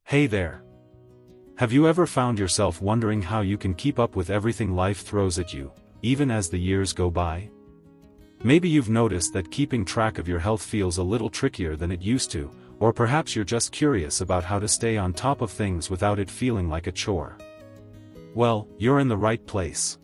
Hey there. Have you ever found yourself wondering how you can keep up with everything life throws at you, even as the years go by? Maybe you've noticed that keeping track of your health feels a little trickier than it used to, or perhaps you're just curious about how to stay on top of things without it feeling like a chore. Well, you're in the right place.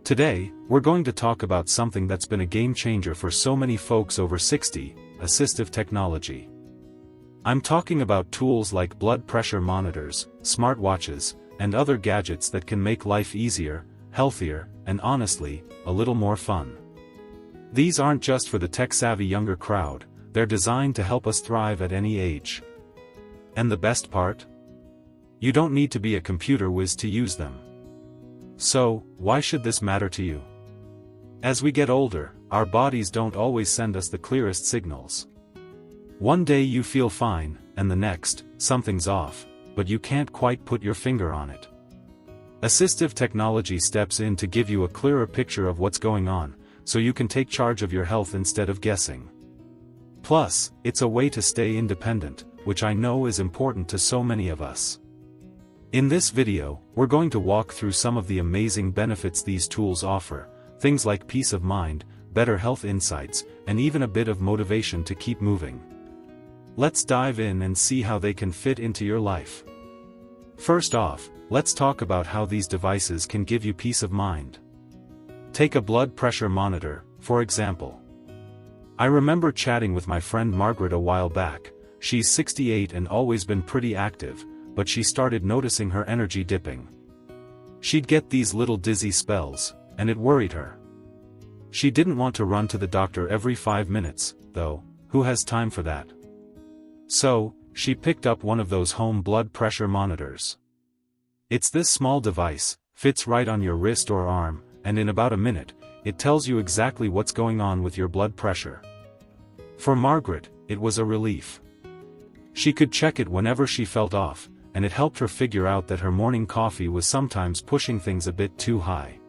Today, we're going to talk about something that's been a game changer for so many folks over 60, assistive technology. I'm talking about tools like blood pressure monitors, smartwatches, and other gadgets that can make life easier, healthier, and honestly, a little more fun. These aren't just for the tech-savvy younger crowd, they're designed to help us thrive at any age. And the best part? You don't need to be a computer whiz to use them. So, why should this matter to you? As we get older, our bodies don't always send us the clearest signals. One day you feel fine, and the next, something's off, but you can't quite put your finger on it. Assistive technology steps in to give you a clearer picture of what's going on, so you can take charge of your health instead of guessing. Plus, it's a way to stay independent, which I know is important to so many of us. In this video, we're going to walk through some of the amazing benefits these tools offer, things like peace of mind, better health insights, and even a bit of motivation to keep moving. Let's dive in and see how they can fit into your life. First off, let's talk about how these devices can give you peace of mind. Take a blood pressure monitor, for example. I remember chatting with my friend Margaret a while back. She's 68 and always been pretty active, but she started noticing her energy dipping. She'd get these little dizzy spells, and it worried her. She didn't want to run to the doctor every 5 minutes, though. Who has time for that? So, she picked up one of those home blood pressure monitors. It's this small device, fits right on your wrist or arm, and in about a minute, it tells you exactly what's going on with your blood pressure. For Margaret, it was a relief. She could check it whenever she felt off, and it helped her figure out that her morning coffee was sometimes pushing things a bit too high.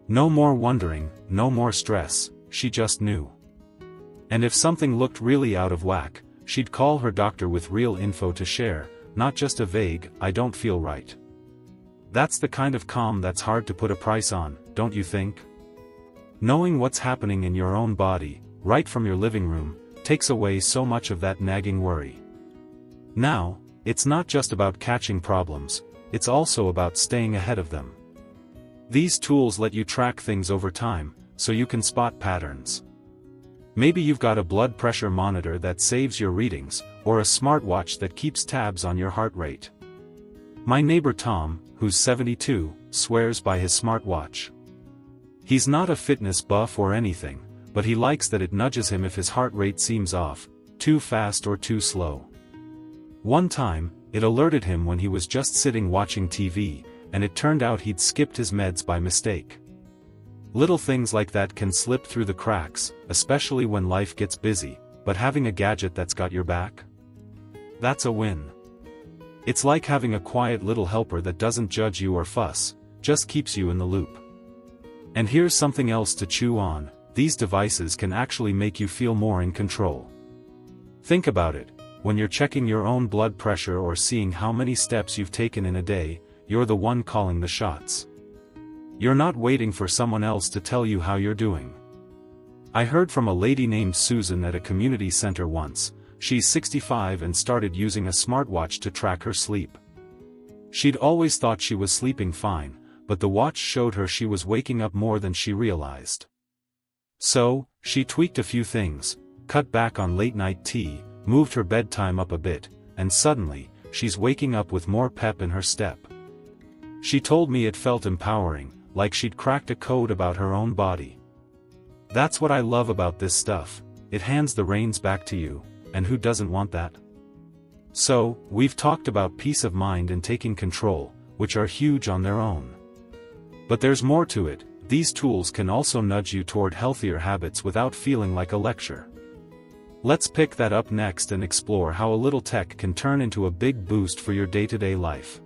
No more wondering, no more stress, she just knew. And if something looked really out of whack, she'd call her doctor with real info to share, not just a vague, "I don't feel right." That's the kind of calm that's hard to put a price on, don't you think? Knowing what's happening in your own body, right from your living room, takes away so much of that nagging worry. Now, it's not just about catching problems, it's also about staying ahead of them. These tools let you track things over time, so you can spot patterns. Maybe you've got a blood pressure monitor that saves your readings, or a smartwatch that keeps tabs on your heart rate. My neighbor Tom, who's 72, swears by his smartwatch. He's not a fitness buff or anything, but he likes that it nudges him if his heart rate seems off, too fast or too slow. One time, it alerted him when he was just sitting watching TV, and it turned out he'd skipped his meds by mistake. Little things like that can slip through the cracks, especially when life gets busy, but having a gadget that's got your back? That's a win. It's like having a quiet little helper that doesn't judge you or fuss, just keeps you in the loop. And here's something else to chew on: these devices can actually make you feel more in control. Think about it, when you're checking your own blood pressure or seeing how many steps you've taken in a day, you're the one calling the shots. You're not waiting for someone else to tell you how you're doing. I heard from a lady named Susan at a community center once. She's 65 and started using a smartwatch to track her sleep. She'd always thought she was sleeping fine, but the watch showed her she was waking up more than she realized. So, she tweaked a few things, cut back on late-night tea, moved her bedtime up a bit, and suddenly, she's waking up with more pep in her step. She told me it felt empowering, like she'd cracked a code about her own body. That's what I love about this stuff, it hands the reins back to you, and who doesn't want that? So, we've talked about peace of mind and taking control, which are huge on their own. But there's more to it. These tools can also nudge you toward healthier habits without feeling like a lecture. Let's pick that up next and explore how a little tech can turn into a big boost for your day-to-day life.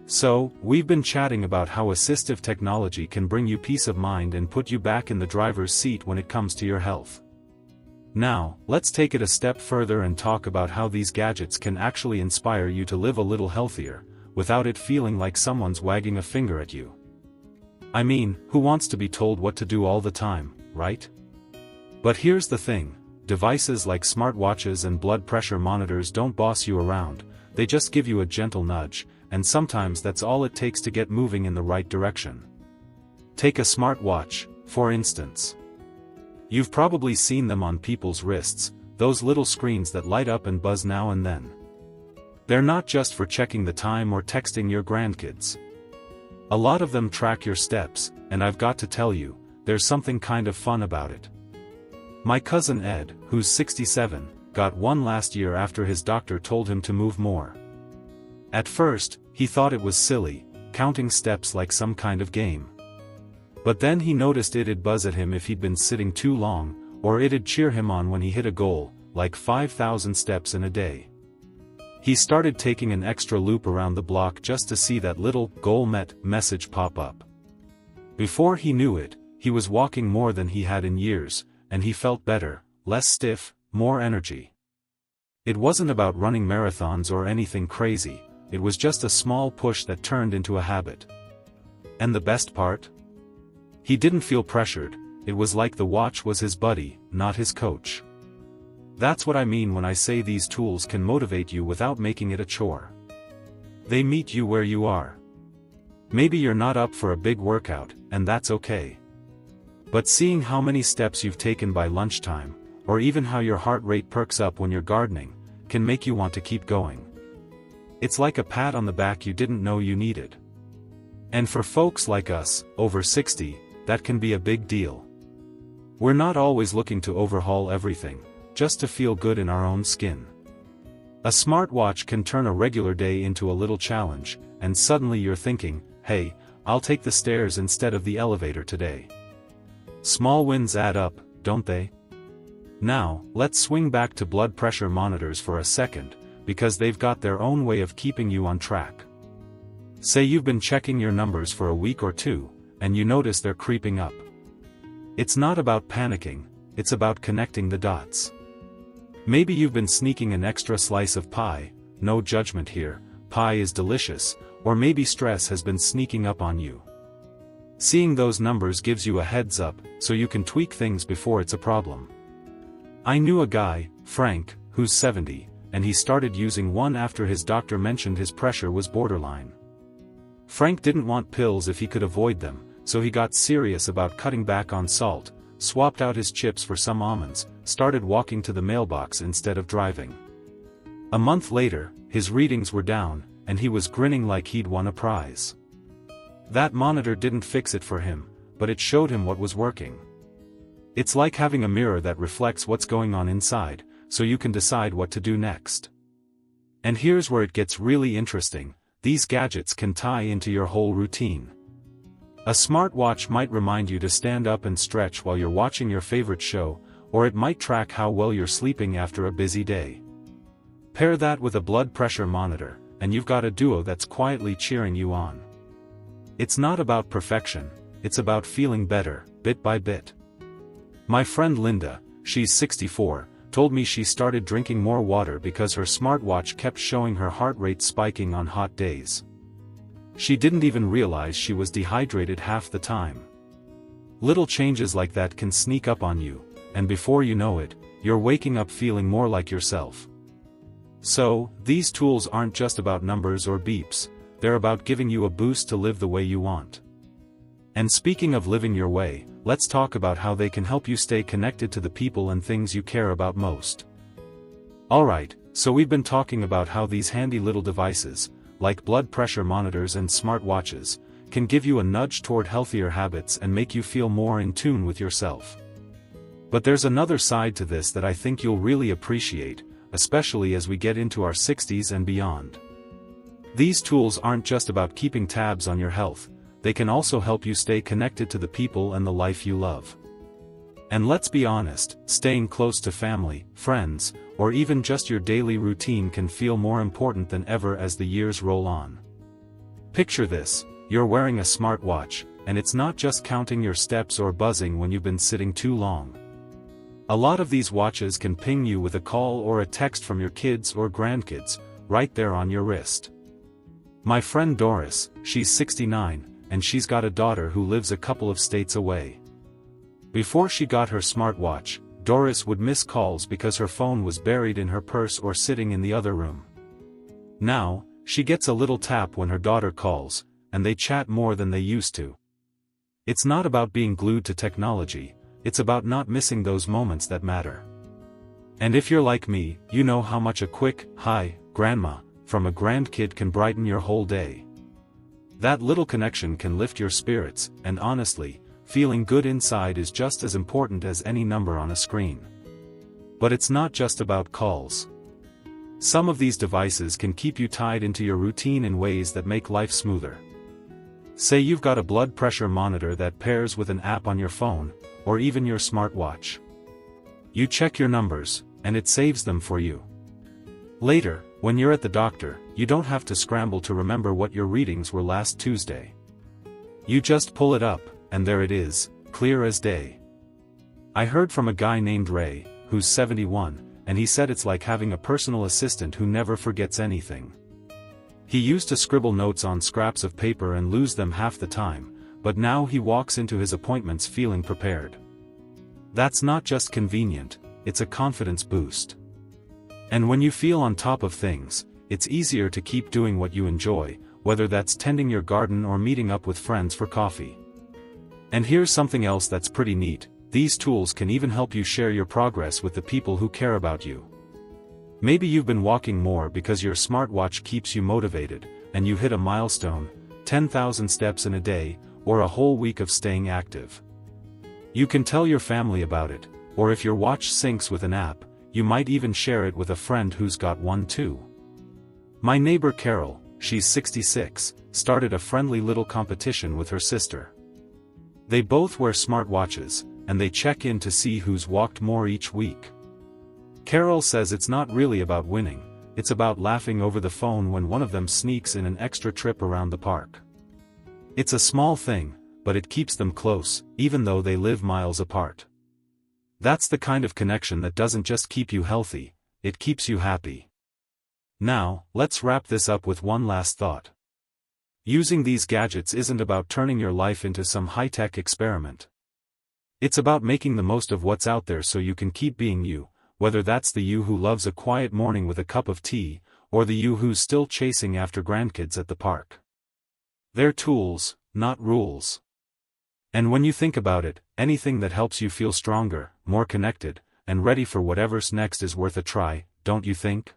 So, we've been chatting about how assistive technology can bring you peace of mind and put you back in the driver's seat when it comes to your health. Now, let's take it a step further and talk about how these gadgets can actually inspire you to live a little healthier, without it feeling like someone's wagging a finger at you. I mean, who wants to be told what to do all the time, right? But here's the thing, devices like smartwatches and blood pressure monitors don't boss you around, they just give you a gentle nudge, and sometimes that's all it takes to get moving in the right direction. Take a smartwatch, for instance. You've probably seen them on people's wrists, those little screens that light up and buzz now and then. They're not just for checking the time or texting your grandkids. A lot of them track your steps, and I've got to tell you, there's something kind of fun about it. My cousin Ed, who's 67, got one last year after his doctor told him to move more. At first, he thought it was silly, counting steps like some kind of game. But then he noticed it'd buzz at him if he'd been sitting too long, or it'd cheer him on when he hit a goal, like 5,000 steps in a day. He started taking an extra loop around the block just to see that little "goal met" message pop up. Before he knew it, he was walking more than he had in years, and he felt better, less stiff, more energy. It wasn't about running marathons or anything crazy, it was just a small push that turned into a habit. And the best part? He didn't feel pressured, it was like the watch was his buddy, not his coach. That's what I mean when I say these tools can motivate you without making it a chore. They meet you where you are. Maybe you're not up for a big workout, and that's okay. But seeing how many steps you've taken by lunchtime, or even how your heart rate perks up when you're gardening, can make you want to keep going. It's like a pat on the back you didn't know you needed. And for folks like us, over 60, that can be a big deal. We're not always looking to overhaul everything, just to feel good in our own skin. A smartwatch can turn a regular day into a little challenge, and suddenly you're thinking, hey, I'll take the stairs instead of the elevator today. Small wins add up, don't they? Now, let's swing back to blood pressure monitors for a second, because they've got their own way of keeping you on track. Say you've been checking your numbers for a week or two, and you notice they're creeping up. It's not about panicking, it's about connecting the dots. Maybe you've been sneaking an extra slice of pie, no judgment here, pie is delicious, or maybe stress has been sneaking up on you. Seeing those numbers gives you a heads up, so you can tweak things before it's a problem. I knew a guy, Frank, who's 70, and he started using one after his doctor mentioned his pressure was borderline. Frank didn't want pills if he could avoid them, so he got serious about cutting back on salt, swapped out his chips for some almonds, started walking to the mailbox instead of driving. A month later, his readings were down, and he was grinning like he'd won a prize. That monitor didn't fix it for him, but it showed him what was working. It's like having a mirror that reflects what's going on inside, so you can decide what to do next. And here's where it gets really interesting, these gadgets can tie into your whole routine. A smartwatch might remind you to stand up and stretch while you're watching your favorite show, or it might track how well you're sleeping after a busy day. Pair that with a blood pressure monitor, and you've got a duo that's quietly cheering you on. It's not about perfection, it's about feeling better, bit by bit. My friend Linda, she's 64, told me she started drinking more water because her smartwatch kept showing her heart rate spiking on hot days. She didn't even realize she was dehydrated half the time. Little changes like that can sneak up on you, and before you know it, you're waking up feeling more like yourself. So, these tools aren't just about numbers or beeps, they're about giving you a boost to live the way you want. And speaking of living your way, let's talk about how they can help you stay connected to the people and things you care about most. Alright, so we've been talking about how these handy little devices, like blood pressure monitors and smartwatches, can give you a nudge toward healthier habits and make you feel more in tune with yourself. But there's another side to this that I think you'll really appreciate, especially as we get into our 60s and beyond. These tools aren't just about keeping tabs on your health, they can also help you stay connected to the people and the life you love. And let's be honest, staying close to family, friends, or even just your daily routine can feel more important than ever as the years roll on. Picture this, you're wearing a smartwatch, and it's not just counting your steps or buzzing when you've been sitting too long. A lot of these watches can ping you with a call or a text from your kids or grandkids, right there on your wrist. My friend Doris, she's 69, and she's got a daughter who lives a couple of states away. Before she got her smartwatch, Doris would miss calls because her phone was buried in her purse or sitting in the other room. Now, she gets a little tap when her daughter calls, and they chat more than they used to. It's not about being glued to technology, it's about not missing those moments that matter. And if you're like me, you know how much a quick, "Hi, Grandma," from a grandkid can brighten your whole day. That little connection can lift your spirits, and honestly, feeling good inside is just as important as any number on a screen. But it's not just about calls. Some of these devices can keep you tied into your routine in ways that make life smoother. Say you've got a blood pressure monitor that pairs with an app on your phone, or even your smartwatch. You check your numbers, and it saves them for you. Later, when you're at the doctor, you don't have to scramble to remember what your readings were last Tuesday. You just pull it up, and there it is, clear as day. I heard from a guy named Ray, who's 71, and he said it's like having a personal assistant who never forgets anything. He used to scribble notes on scraps of paper and lose them half the time, but now he walks into his appointments feeling prepared. That's not just convenient, it's a confidence boost. And when you feel on top of things, it's easier to keep doing what you enjoy, whether that's tending your garden or meeting up with friends for coffee. And here's something else that's pretty neat: these tools can even help you share your progress with the people who care about you. Maybe you've been walking more because your smartwatch keeps you motivated, and you hit a milestone, 10,000 steps in a day, or a whole week of staying active. You can tell your family about it, or if your watch syncs with an app, you might even share it with a friend who's got one too. My neighbor Carol, she's 66, started a friendly little competition with her sister. They both wear smartwatches, and they check in to see who's walked more each week. Carol says it's not really about winning, it's about laughing over the phone when one of them sneaks in an extra trip around the park. It's a small thing, but it keeps them close, even though they live miles apart. That's the kind of connection that doesn't just keep you healthy, it keeps you happy. Now, let's wrap this up with one last thought. Using these gadgets isn't about turning your life into some high-tech experiment. It's about making the most of what's out there so you can keep being you, whether that's the you who loves a quiet morning with a cup of tea, or the you who's still chasing after grandkids at the park. They're tools, not rules. And when you think about it, anything that helps you feel stronger, more connected, and ready for whatever's next is worth a try, don't you think?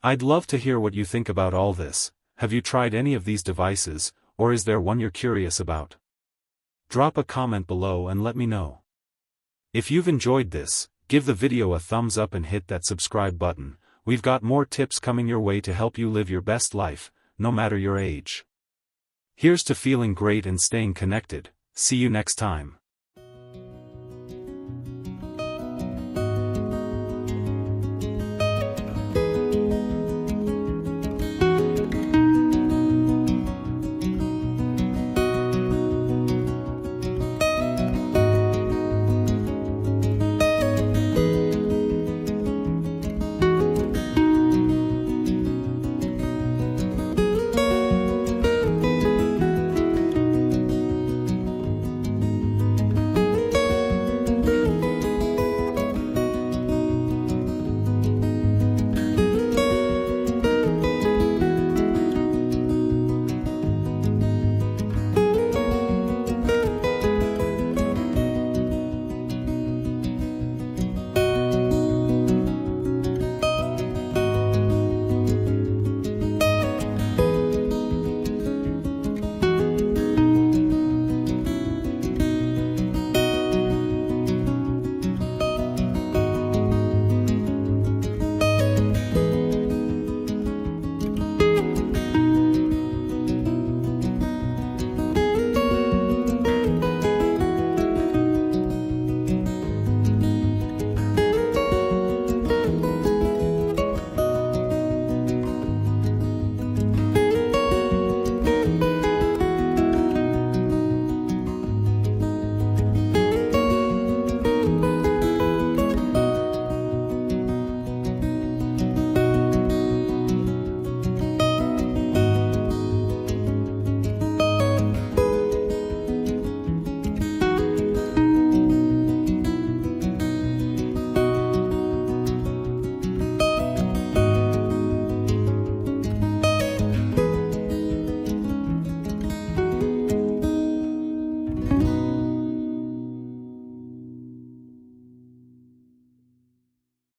I'd love to hear what you think about all this. Have you tried any of these devices, or is there one you're curious about? Drop a comment below and let me know. If you've enjoyed this, give the video a thumbs up and hit that subscribe button. We've got more tips coming your way to help you live your best life, no matter your age. Here's to feeling great and staying connected. See you next time.